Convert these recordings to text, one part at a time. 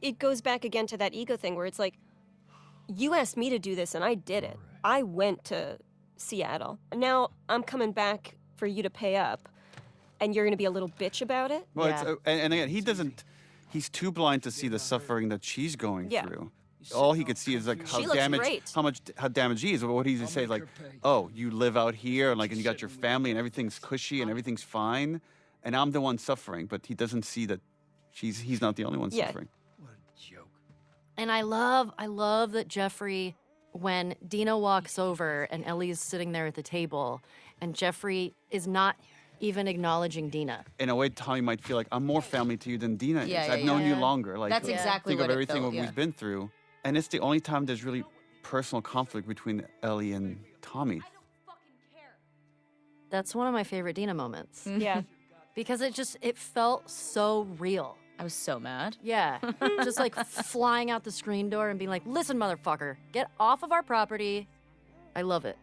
it goes back again to that ego thing where it's like, you asked me to do this and I did it. I went to Seattle. Now I'm coming back for you to pay up, and you're gonna be a little bitch about it? Well, Yeah. and again, he doesn't. He's too blind to see the suffering that she's going Yeah. through. All he could see is like She looks great. how damaged he is. But what he's just saying is like, oh, you live out here and you got your family and everything's cushy and everything's fine, and I'm the one suffering. But he doesn't see that he's not the only one Yeah. suffering. What a joke. And I love that Jeffrey, when Dina walks over and Ellie's sitting there at the table, and Jeffrey is not even acknowledging Dina. In a way, Tommy might feel like I'm more family to you than Dina is. Yeah, yeah, I've known yeah. you longer. Like That's exactly think what of it everything felt, what yeah. we've been through, and it's the only time there's really personal conflict between Ellie and Tommy. That's one of my favorite Dina moments. Yeah. Because it felt so real. I was so mad. Yeah. Just like flying out the screen door and being like, listen, motherfucker, get off of our property. I love it.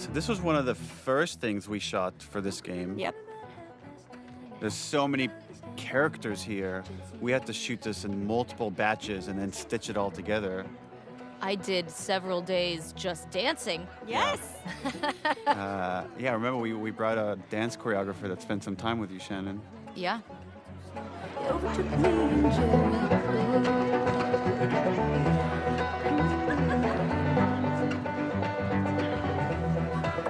So this was one of the first things we shot for this game. Yep. There's so many characters here. We had to shoot this in multiple batches and then stitch it all together. I did several days just dancing. Yes. Yeah, remember we brought a dance choreographer that spent some time with you, Shannon. Yeah.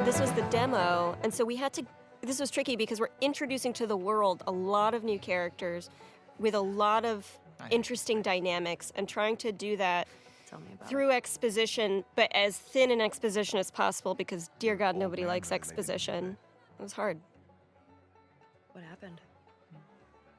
This was the demo, and so we had to. This was tricky because we're introducing to the world a lot of new characters with a lot of interesting dynamics, and trying to do that Tell me about through exposition, but as thin an exposition as possible because, dear God, nobody likes exposition. It was hard. what happened.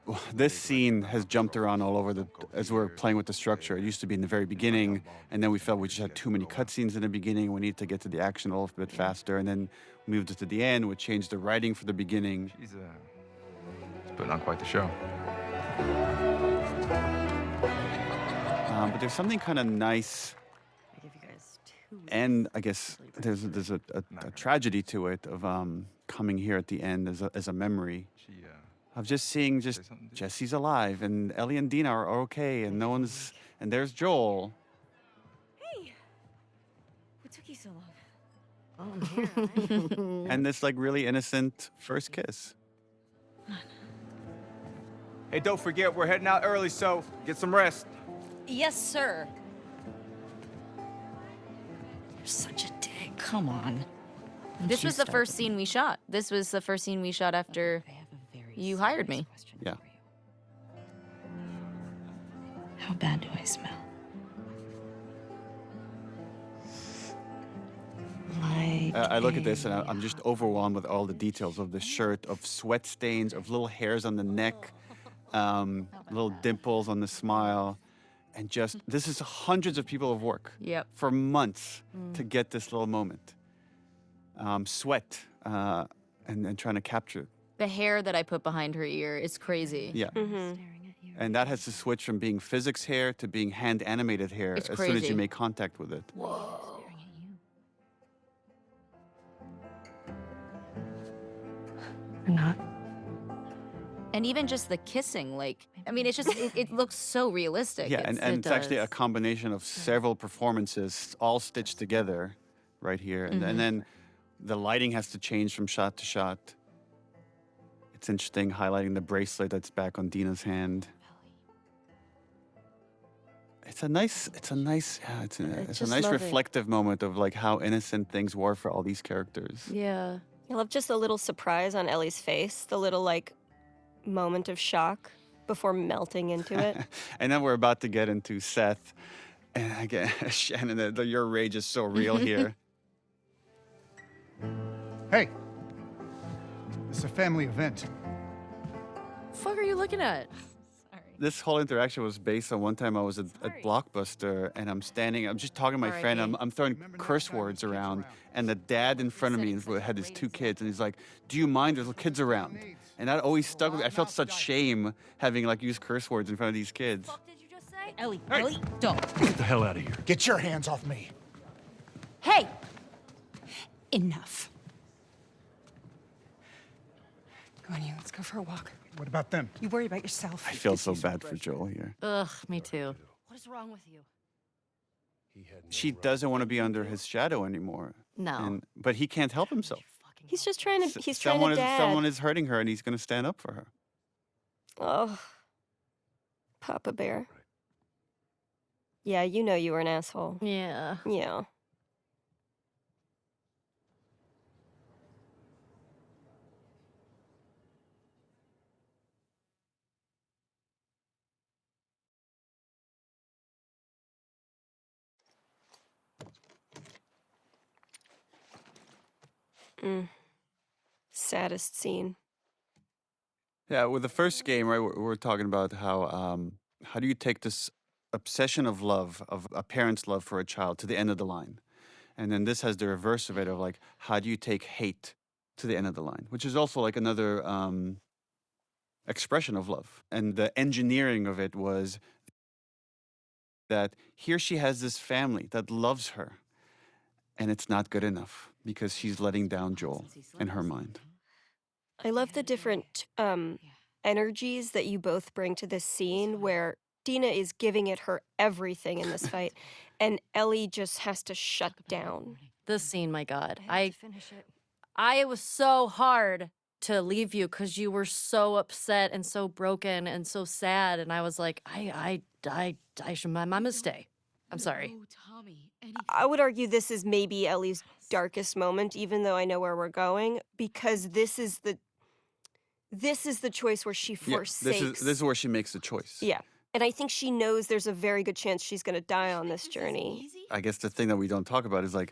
Well, this scene has jumped around all over as we're playing with the structure. It used to be in the very beginning, and then we felt we just had too many cutscenes in the beginning. We needed to get to the action a little bit faster, and then we moved it to the end. We changed the writing for the beginning. She's putting on quite the show. But there's something kind of nice, I give you guys 2 weeks. and I guess there's a tragedy to it of coming here at the end as a memory. She Of just seeing say something to you? Jesse's alive and Ellie and Dina are okay and no one's and there's Joel. Hey, what took you so long? Oh, I'm here. And this like really innocent first kiss. Hey, don't forget, we're heading out early, so get some rest. Yes, sir. You're such a dick. Come on. This was the first scene we shot. This was the first scene we shot after I have a very you hired me. serious question Yeah. for you. How bad do I smell? Like I look at this and I'm just overwhelmed with all the details of the shirt, of sweat stains, of little hairs on the neck, little dimples on the smile. And just, this is hundreds of people of work Yep. for months to get this little moment. Sweat and trying to capture. The hair that I put behind her ear is crazy. Yeah. staring at you. And that has to switch from being physics hair to being hand animated hair It's as soon as crazy. you make contact with it. Staring at you. Or not. And even just the kissing, like, I mean, it's just, it looks so realistic. Yeah, and It's- it's actually a combination of several performances all stitched together right here. And then the lighting has to change from shot to shot. It's interesting highlighting the bracelet that's back on Dina's hand. It's a nice, yeah, it's a just nice love it. reflective moment of like how innocent things were for all these characters. Yeah. I love just the little surprise on Ellie's face, the little like moment of shock before melting into it. And then we're about to get into Seth. And again, Shannon, your rage is so real here. Hey, this is a family event. Fuck are you looking at? This whole interaction was based on one time I was at Blockbuster and I'm just talking to my friend, I'm throwing curse words around, and the dad in front of me had his 2 kids, and he's like, "Do you mind? There's kids around." And that always stuck with me. I felt such shame having like used curse words in front of these kids. What did you just say? Ellie, Ellie, don't. Get the hell out of here. Get your hands off me. Hey! Enough. Go on, you. Let's go for a walk. What about them? You worry about yourself. I feel so bad for Joel here. Ugh, me too. What is wrong with you? She doesn't want to be under his shadow anymore. No. But he can't help himself. He's just trying to. He's trying someone to is dad. someone is hurting her, and he's going to stand up for her. Oh, Papa Bear. Yeah, you know you were an asshole. Yeah. Yeah. Saddest scene. Yeah, with the first game, right, we're talking about how do you take this obsession of love, of a parent's love for a child, to the end of the line, and then this has the reverse of it, of like, how do you take hate to the end of the line, which is also like another expression of love. And the engineering of it was that here she has this family that loves her, and it's not good enough. because she's letting down Joel in her mind. I love the different energies that you both bring to this scene where Dina is giving it her everything in this fight, and Ellie just has to shut down. This scene, my God. I was so hard to leave you because you were so upset and so broken and so sad. And I was like, I should, my must stay. I'm sorry. I would argue this is maybe Ellie's darkest moment, even though I know where we're going, because this is the choice where she forsakes. This is where she makes the choice. Yeah. And I think she knows there's a very good chance she's going to die on this journey. I guess the thing that we don't talk about is like,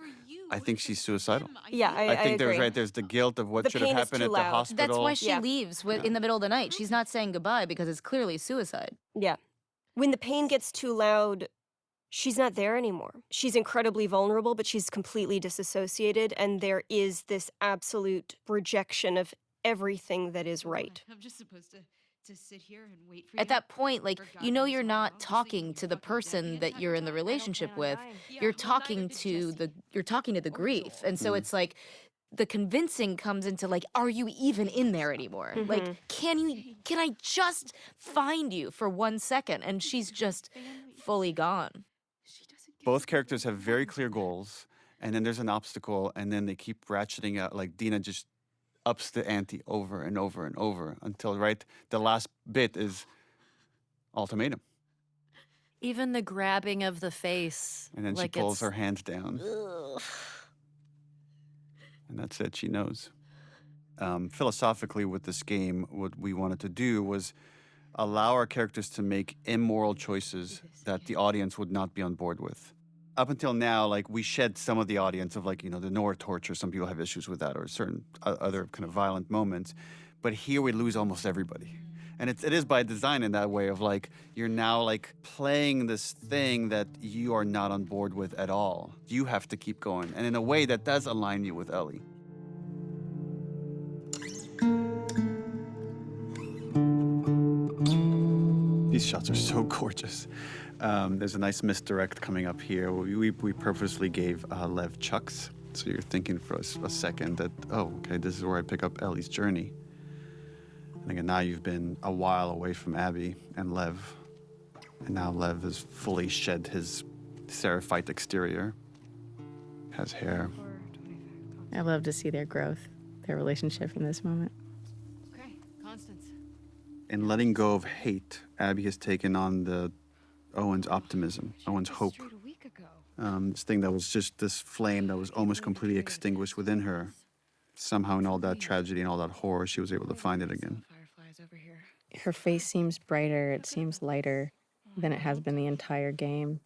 I think she's suicidal. Yeah, I think agree. there's the guilt of what The should have pain is happened too at the loud. hospital. That's why she Yeah. leaves in the middle of the night. She's not saying goodbye because it's clearly suicide. Yeah. When the pain gets too loud, she's not there anymore. She's incredibly vulnerable, but she's completely disassociated, and there is this absolute rejection of everything that is right. I'm just supposed to sit here and wait for you. At that point, like, you know, you're not talking to the person that you're in the relationship with. You're talking to the grief. And so it's like the convincing comes into like, are you even in there anymore? Like, can I just find you for 1 second? And she's just fully gone. Both characters have very clear goals, and then there's an obstacle, and then they keep ratcheting out. Like Dina just ups the ante over and over and over until the last bit is ultimatum. Even the grabbing of the face. And then like she pulls it's- her hands down. And that's it, she knows. Philosophically, with this game, what we wanted to do was allow our characters to make immoral choices that the audience would not be on board with. Up until now, like, we shed some of the audience of, like, the Nora torture. Some people have issues with that, or certain other kind of violent moments. But here we lose almost everybody. And it is by design in that way of, like, you're now, like, playing this thing that you are not on board with at all. You have to keep going. And in a way that does align you with Ellie. These shots are so gorgeous. There's a nice misdirect coming up here. We purposely gave Lev chucks. So you're thinking for a second that, oh, okay, this is where I pick up Ellie's journey. And again, now you've been a while away from Abby and Lev. And now Lev has fully shed his seraphite exterior. Has hair. I love to see their growth, their relationship in this moment. Okay, Constance. In letting go of hate, Abby has taken on Owen's optimism, Owen's hope. This thing that was just this flame that was almost completely extinguished within her. Somehow in all that tragedy and all that horror, she was able to find it again. Her face seems brighter, it seems lighter than it has been the entire game.